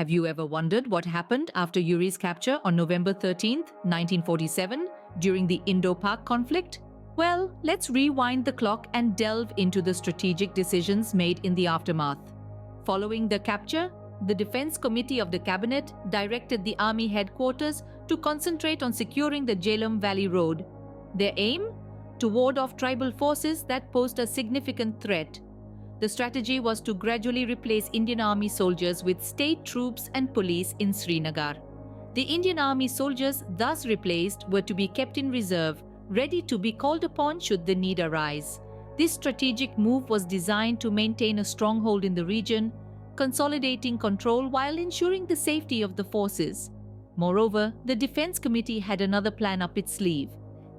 Have you ever wondered what happened after Uri's capture on November 13, 1947, during the Indo-Pak conflict? Well, let's rewind the clock and delve into the strategic decisions made in the aftermath. Following the capture, the Defense Committee of the Cabinet directed the Army headquarters to concentrate on securing the Jhelum Valley Road. Their aim? To ward off tribal forces that posed a significant threat. The strategy was to gradually replace Indian Army soldiers with state troops and police in Srinagar. The Indian Army soldiers thus replaced were to be kept in reserve, ready to be called upon should the need arise. This strategic move was designed to maintain a stronghold in the region, consolidating control while ensuring the safety of the forces. Moreover, the Defense Committee had another plan up its sleeve.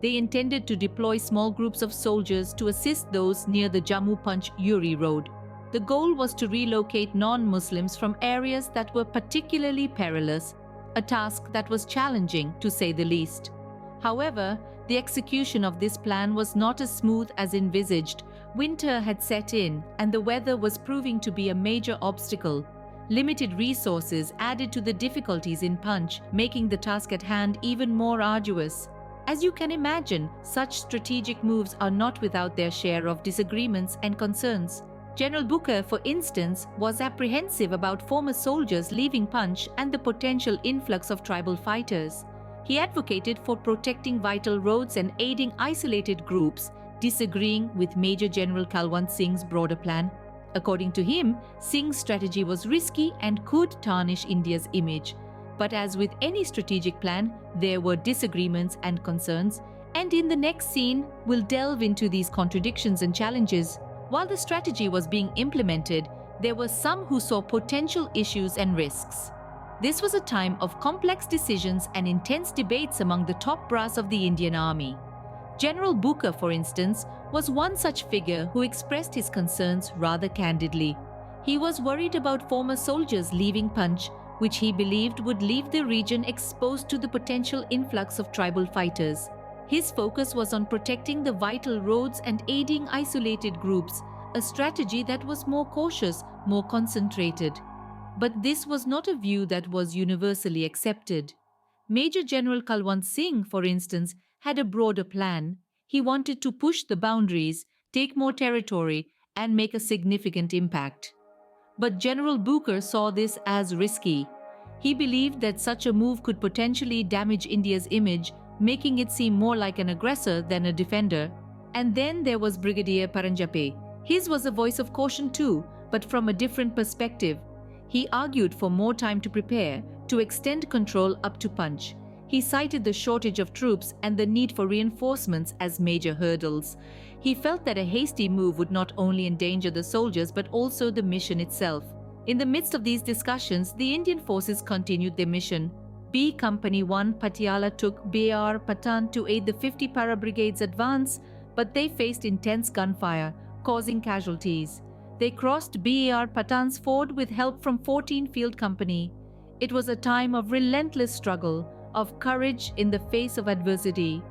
They intended to deploy small groups of soldiers to assist those near the Jammu-Uri road. The goal was to relocate non-Muslims from areas that were particularly perilous, a task that was challenging to say the least. However, the execution of this plan was not as smooth as envisaged. Winter had set in, and the weather was proving to be a major obstacle. Limited resources added to the difficulties in Punch, making the task at hand even more arduous. As you can imagine, such strategic moves are not without their share of disagreements and concerns. General Booker, for instance, was apprehensive about former soldiers leaving Punch and the potential influx of tribal fighters. He advocated for protecting vital roads and aiding isolated groups, disagreeing with Major General Kalwant Singh's broader plan. According to him, Singh's strategy was risky and could tarnish India's image. But as with any strategic plan, there were disagreements and concerns, and in the next scene, we'll delve into these contradictions and challenges. While the strategy was being implemented, there were some who saw potential issues and risks. This was a time of complex decisions and intense debates among the top brass of the Indian Army. General Booker, for instance, was one such figure who expressed his concerns rather candidly. He was worried about former soldiers leaving Punch, which he believed would leave the region exposed to the potential influx of tribal fighters. His focus was on protecting the vital roads and aiding isolated groups, a strategy that was more cautious, more concentrated. But this was not a view that was universally accepted. Major General Kalwant Singh, for instance, had a broader plan. He wanted to push the boundaries, take more territory, and make a significant impact. But General Booker saw this as risky. He believed that such a move could potentially damage India's image, making it seem more like an aggressor than a defender. And then there was Brigadier Paranjape. His was a voice of caution too, but from a different perspective. He argued for more time to prepare, to extend control up to Punch. He cited the shortage of troops and the need for reinforcements as major hurdles. He felt that a hasty move would not only endanger the soldiers but also the mission itself. In the midst of these discussions, the Indian forces continued their mission. B Company 1 Patiala took B.R. Patan to aid the 50 Para Brigade's advance, but they faced intense gunfire, causing casualties. They crossed B.R. Patan's ford with help from 14 Field Company. It was a time of relentless struggle, of courage in the face of adversity.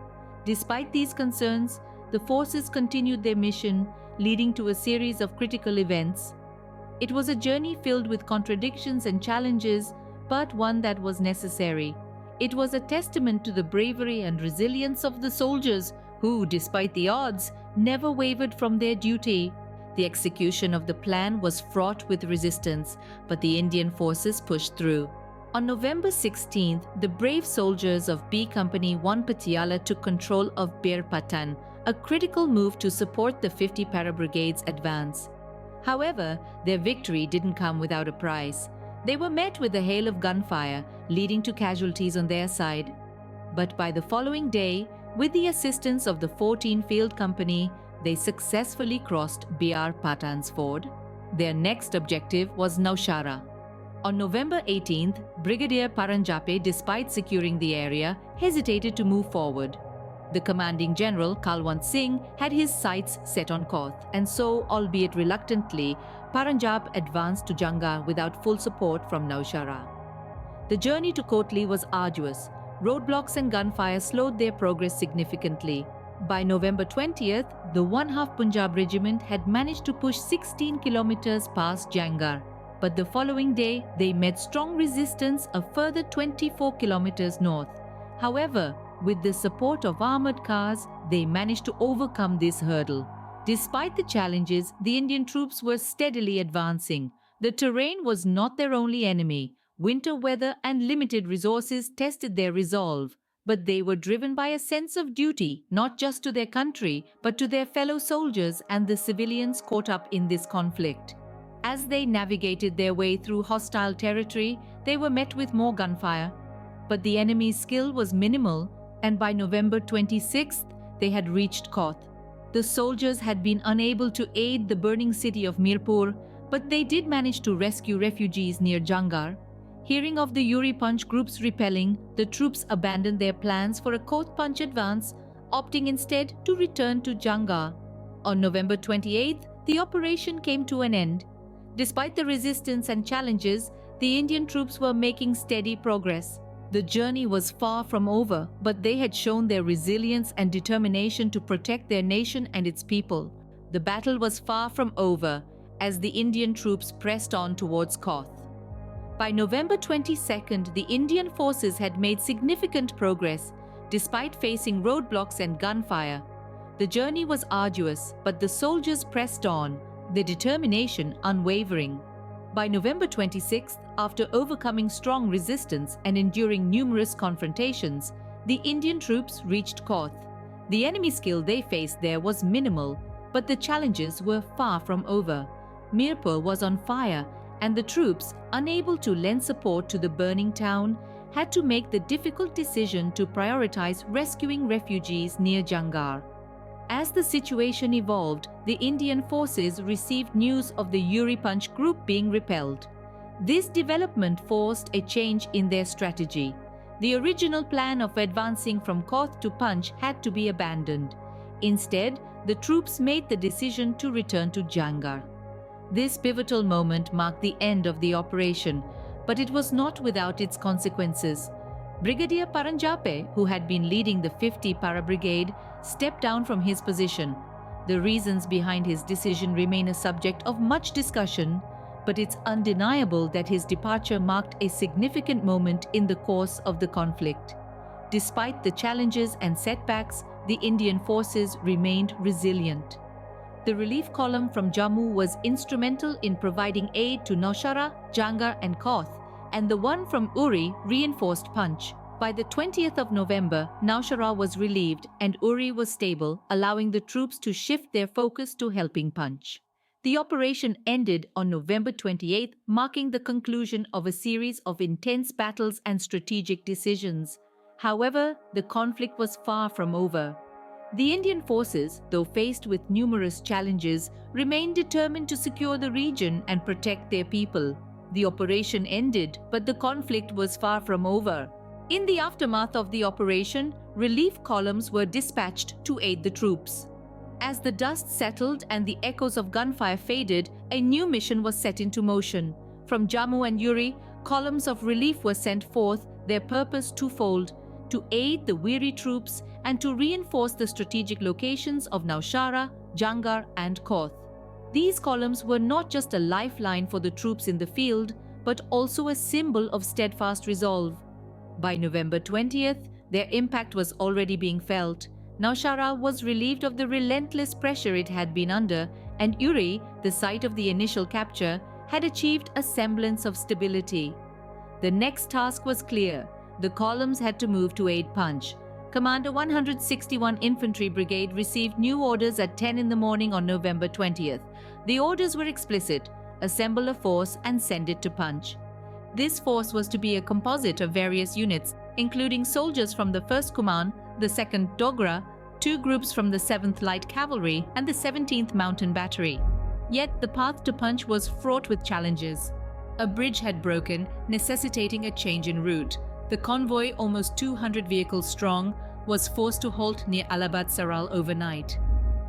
Despite these concerns, the forces continued their mission, leading to a series of critical events. It was a journey filled with contradictions and challenges, but one that was necessary. It was a testament to the bravery and resilience of the soldiers who, despite the odds, never wavered from their duty. The execution of the plan was fraught with resistance, but the Indian forces pushed through. On November 16th, the brave soldiers of B Company 1 Patiala took control of Bir Patan, a critical move to support the 50 Para Brigade's advance. However, their victory didn't come without a price. They were met with a hail of gunfire, leading to casualties on their side. But by the following day, with the assistance of the 14 Field Company, they successfully crossed B.R. Patan's ford. Their next objective was Naushara. On November 18th, Brigadier Paranjape, despite securing the area, hesitated to move forward. The commanding general, Kalwant Singh, had his sights set on Koth, and so, albeit reluctantly, Paranjap advanced to Janga without full support from Naushara. The journey to Kotli was arduous. Roadblocks and gunfire slowed their progress significantly. By November 20th, the 1/2 Punjab Regiment had managed to push 16 kilometers past Jangar. but the following day they met strong resistance a further 24 kilometers north. However, with the support of armored cars, they managed to overcome this hurdle. Despite the challenges, the Indian troops were steadily advancing. The terrain was not their only enemy. Winter weather and limited resources tested their resolve, but they were driven by a sense of duty, not just to their country, but to their fellow soldiers and the civilians caught up in this conflict. As they navigated their way through hostile territory, they were met with more gunfire. But the enemy's skill was minimal, and by November 26th, they had reached Koth. The soldiers had been unable to aid the burning city of Mirpur, but they did manage to rescue refugees near Jangar. Hearing of the Uri Punch group's repelling, the troops abandoned their plans for a Koth Punch advance, opting instead to return to Jangar. On November 28th, the operation came to an end. Despite the resistance and challenges, the Indian troops were making steady progress. The journey was far from over, but they had shown their resilience and determination to protect their nation and its people. The battle was far from over as the Indian troops pressed on towards Koth. By November 22nd, the Indian forces had made significant progress, despite facing roadblocks and gunfire. The journey was arduous, but the soldiers pressed on, their determination unwavering. By November 26th, after overcoming strong resistance and enduring numerous confrontations, the Indian troops reached Koth. The enemy skill they faced there was minimal, but the challenges were far from over. Mirpur was on fire, and the troops, unable to lend support to the burning town, had to make the difficult decision to prioritize rescuing refugees near Jangar. As the situation evolved, the Indian forces received news of the Uri Punch group being repelled. This development forced a change in their strategy. The original plan of advancing from Koth to Punch had to be abandoned. Instead, the troops made the decision to return to Jangar. This pivotal moment marked the end of the operation, but it was not without its consequences. Brigadier Paranjape, who had been leading the 50 Para Brigade, stepped down from his position. The reasons behind his decision remain a subject of much discussion, but it's undeniable that his departure marked a significant moment in the course of the conflict. Despite the challenges and setbacks, the Indian forces remained resilient. The relief column from Jammu was instrumental in providing aid to Naushara, Jangar and Koth, and the one from Uri reinforced Punch. By the 20th of November, Naushara was relieved and Uri was stable, allowing the troops to shift their focus to helping Punch. The operation ended on November 28th, marking the conclusion of a series of intense battles and strategic decisions. However, the conflict was far from over. The Indian forces, though faced with numerous challenges, remained determined to secure the region and protect their people. The operation ended, but the conflict was far from over. In the aftermath of the operation, relief columns were dispatched to aid the troops. As the dust settled and the echoes of gunfire faded, a new mission was set into motion. From Jammu and Uri, columns of relief were sent forth, their purpose twofold: to aid the weary troops and to reinforce the strategic locations of Naushara, Jangar and Koth. These columns were not just a lifeline for the troops in the field, but also a symbol of steadfast resolve. By November 20th, their impact was already being felt. Naushara was relieved of the relentless pressure it had been under, and Uri, the site of the initial capture, had achieved a semblance of stability. The next task was clear. The columns had to move to aid Punch. Commander 161 Infantry Brigade received new orders at 10 in the morning on November 20th. The orders were explicit: assemble a force and send it to Punch. This force was to be a composite of various units, including soldiers from the 1st Kuman, the 2nd Dogra, 2 groups from the 7th Light Cavalry and the 17th Mountain Battery. Yet the path to Punch was fraught with challenges. A bridge had broken, necessitating a change in route. The convoy, almost 200 vehicles strong, was forced to halt near Allahabad Saral overnight.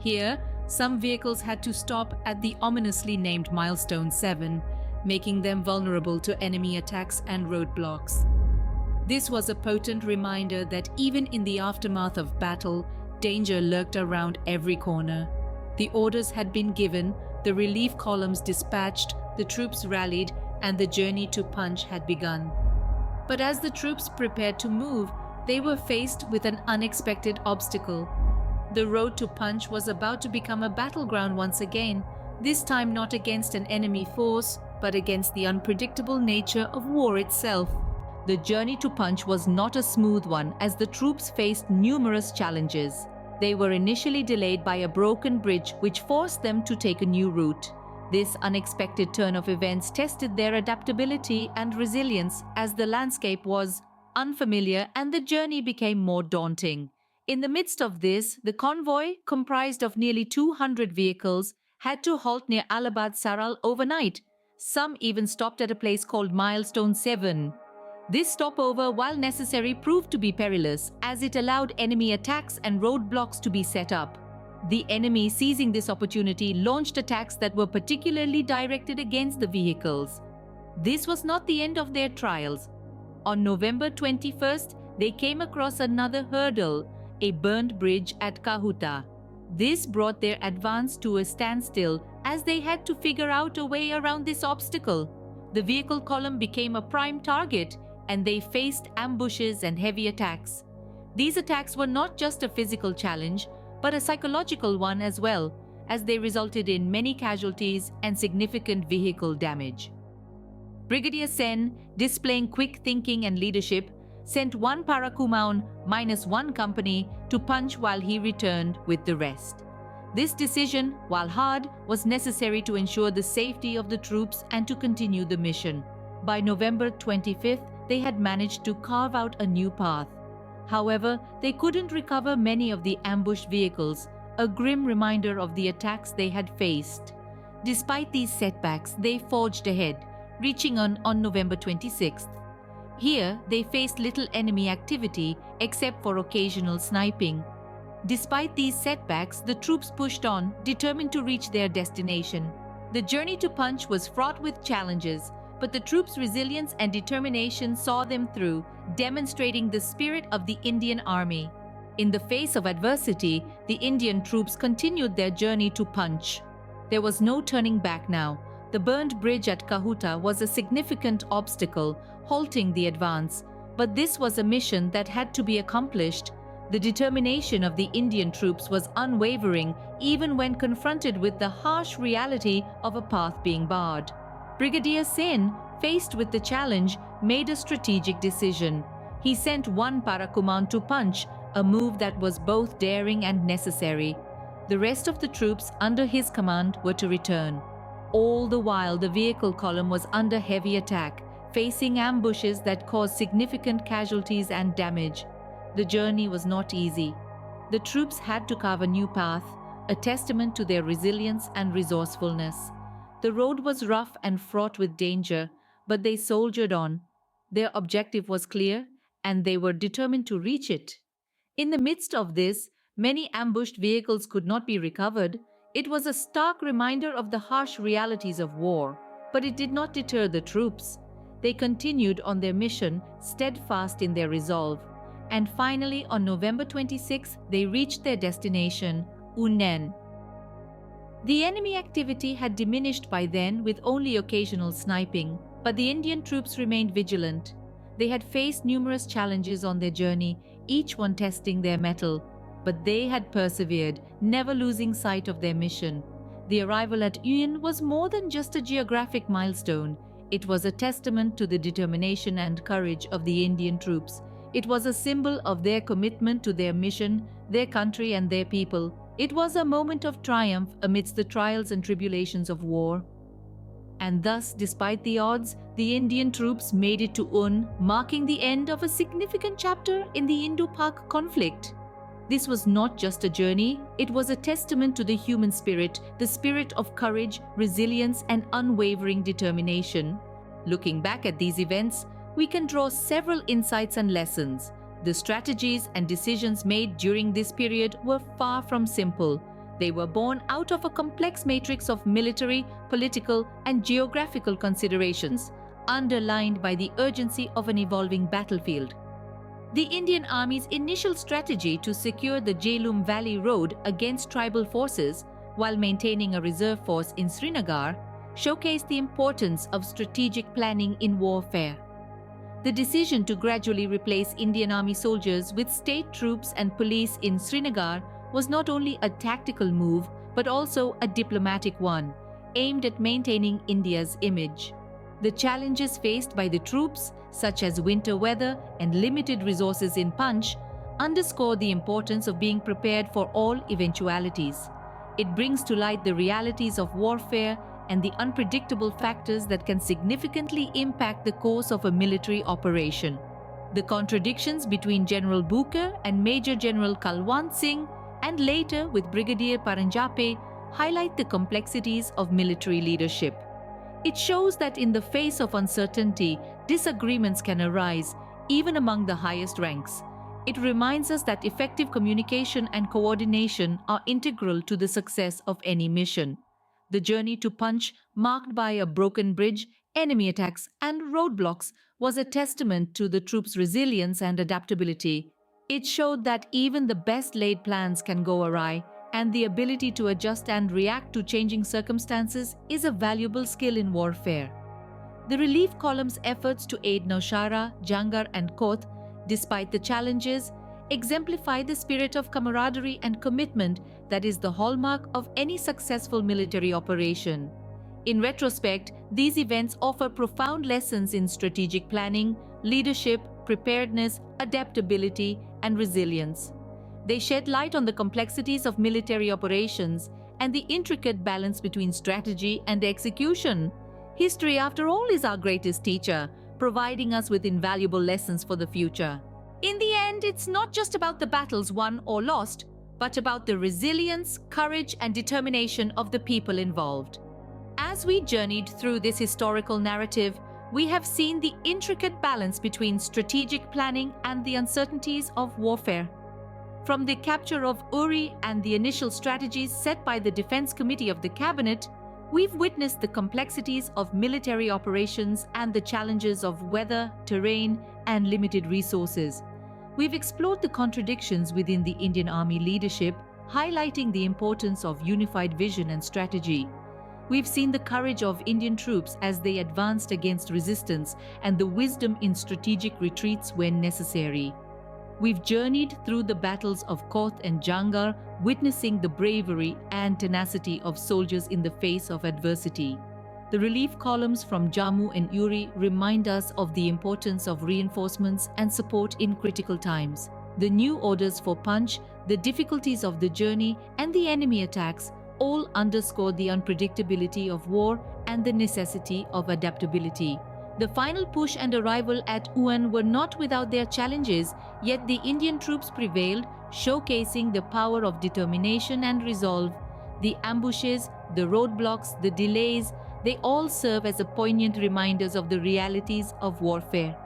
Here, some vehicles had to stop at the ominously named Milestone 7, making them vulnerable to enemy attacks and roadblocks. This was a potent reminder that even in the aftermath of battle, danger lurked around every corner. The orders had been given, the relief columns dispatched, the troops rallied, and the journey to Punch had begun. But as the troops prepared to move, they were faced with an unexpected obstacle. The road to Punch was about to become a battleground once again, this time not against an enemy force, but against the unpredictable nature of war itself. The journey to Punch was not a smooth one as the troops faced numerous challenges. They were initially delayed by a broken bridge which forced them to take a new route. This unexpected turn of events tested their adaptability and resilience as the landscape was unfamiliar and the journey became more daunting. In the midst of this, the convoy, comprised of nearly 200 vehicles, had to halt near Allahabad Saral overnight. Some even stopped at a place called Milestone 7. This stopover, while necessary, proved to be perilous as it allowed enemy attacks and roadblocks to be set up. The enemy, seizing this opportunity, launched attacks that were particularly directed against the vehicles. This was not the end of their trials. On November 21st, they came across another hurdle, a burned bridge at Kahuta. This brought their advance to a standstill as they had to figure out a way around this obstacle. The vehicle column became a prime target and they faced ambushes and heavy attacks. These attacks were not just a physical challenge, but a psychological one as well, as they resulted in many casualties and significant vehicle damage. Brigadier Sen, displaying quick thinking and leadership, sent one Parakumaun -1 company to Punch while he returned with the rest. This decision, while hard, was necessary to ensure the safety of the troops and to continue the mission. By November 25th, they had managed to carve out a new path. However, they couldn't recover many of the ambushed vehicles, a grim reminder of the attacks they had faced. Despite these setbacks, they forged ahead, reaching on November 26th. Here, they faced little enemy activity except for occasional sniping. Despite these setbacks, the troops pushed on, determined to reach their destination. The journey to Punch was fraught with challenges, but the troops' resilience and determination saw them through, demonstrating the spirit of the Indian Army. In the face of adversity, the Indian troops continued their journey to Punch. There was no turning back now. The burned bridge at Kahuta was a significant obstacle, halting the advance, but this was a mission that had to be accomplished. The determination of the Indian troops was unwavering, even when confronted with the harsh reality of a path being barred. Brigadier Sen, faced with the challenge, made a strategic decision. He sent one Parakuman to Punch, a move that was both daring and necessary. The rest of the troops under his command were to return. All the while, the vehicle column was under heavy attack, facing ambushes that caused significant casualties and damage. The journey was not easy. The troops had to carve a new path, a testament to their resilience and resourcefulness. The road was rough and fraught with danger, but they soldiered on. Their objective was clear, and they were determined to reach it. In the midst of this, many ambushed vehicles could not be recovered. It was a stark reminder of the harsh realities of war, but it did not deter the troops. They continued on their mission, steadfast in their resolve. And finally, on November 26, they reached their destination, Unnen. The enemy activity had diminished by then with only occasional sniping, but the Indian troops remained vigilant. They had faced numerous challenges on their journey, each one testing their mettle, but they had persevered, never losing sight of their mission. The arrival at Unnen was more than just a geographic milestone. It was a testament to the determination and courage of the Indian troops. It was a symbol of their commitment to their mission, their country, and their people. It was a moment of triumph amidst the trials and tribulations of war. And thus, despite the odds, the Indian troops made it to Unn, marking the end of a significant chapter in the Indo-Pak conflict. This was not just a journey, it was a testament to the human spirit, the spirit of courage, resilience, and unwavering determination. Looking back at these events, we can draw several insights and lessons. The strategies and decisions made during this period were far from simple. They were born out of a complex matrix of military, political, and geographical considerations, underlined by the urgency of an evolving battlefield. The Indian Army's initial strategy to secure the Jhelum Valley Road against tribal forces while maintaining a reserve force in Srinagar showcase the importance of strategic planning in warfare. The decision to gradually replace Indian Army soldiers with state troops and police in Srinagar was not only a tactical move but also a diplomatic one, aimed at maintaining India's image. The challenges faced by the troops, such as winter weather and limited resources in Punch, underscore the importance of being prepared for all eventualities. It brings to light the realities of warfare and the unpredictable factors that can significantly impact the course of a military operation. The contradictions between General Booker and Major General Kalwant Singh, and later with Brigadier Paranjape, highlight the complexities of military leadership. It shows that in the face of uncertainty, disagreements can arise, even among the highest ranks. It reminds us that effective communication and coordination are integral to the success of any mission. The journey to Punch, marked by a broken bridge, enemy attacks, and roadblocks, was a testament to the troops' resilience and adaptability. It showed that even the best laid plans can go awry, and the ability to adjust and react to changing circumstances is a valuable skill in warfare. The relief column's efforts to aid Naushara, Jangar, and Koth, despite the challenges, exemplify the spirit of camaraderie and commitment that is the hallmark of any successful military operation. In retrospect, these events offer profound lessons in strategic planning, leadership, preparedness, adaptability, and resilience. They shed light on the complexities of military operations and the intricate balance between strategy and execution. History, after all, is our greatest teacher, providing us with invaluable lessons for the future. In the end, it's not just about the battles won or lost, but about the resilience, courage, and determination of the people involved. As we journeyed through this historical narrative, we have seen the intricate balance between strategic planning and the uncertainties of warfare. From the capture of Uri and the initial strategies set by the Defense Committee of the Cabinet, we've witnessed the complexities of military operations and the challenges of weather, terrain, and limited resources. We've explored the contradictions within the Indian Army leadership, highlighting the importance of unified vision and strategy. We've seen the courage of Indian troops as they advanced against resistance and the wisdom in strategic retreats when necessary. We've journeyed through the battles of Koth and Jangar, witnessing the bravery and tenacity of soldiers in the face of adversity. The relief columns from Jammu and Uri remind us of the importance of reinforcements and support in critical times. The new orders for Punch, the difficulties of the journey, and the enemy attacks all underscore the unpredictability of war and the necessity of adaptability. The final push and arrival at Uan were not without their challenges, yet the Indian troops prevailed, showcasing the power of determination and resolve. The ambushes, the roadblocks, the delays, they all serve as a poignant reminders of the realities of warfare.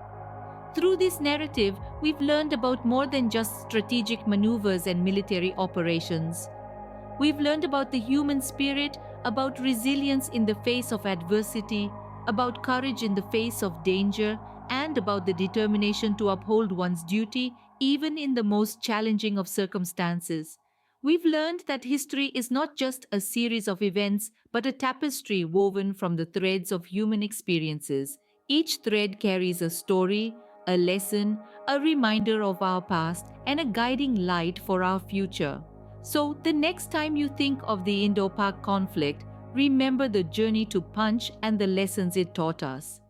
Through this narrative, we've learned about more than just strategic maneuvers and military operations. We've learned about the human spirit, about resilience in the face of adversity, about courage in the face of danger, and about the determination to uphold one's duty even in the most challenging of circumstances. We've learned that history is not just a series of events, but a tapestry woven from the threads of human experiences. Each thread carries a story, a lesson, a reminder of our past, and a guiding light for our future. So, the next time you think of the Indo-Pak conflict, remember the journey to Punch and the lessons it taught us.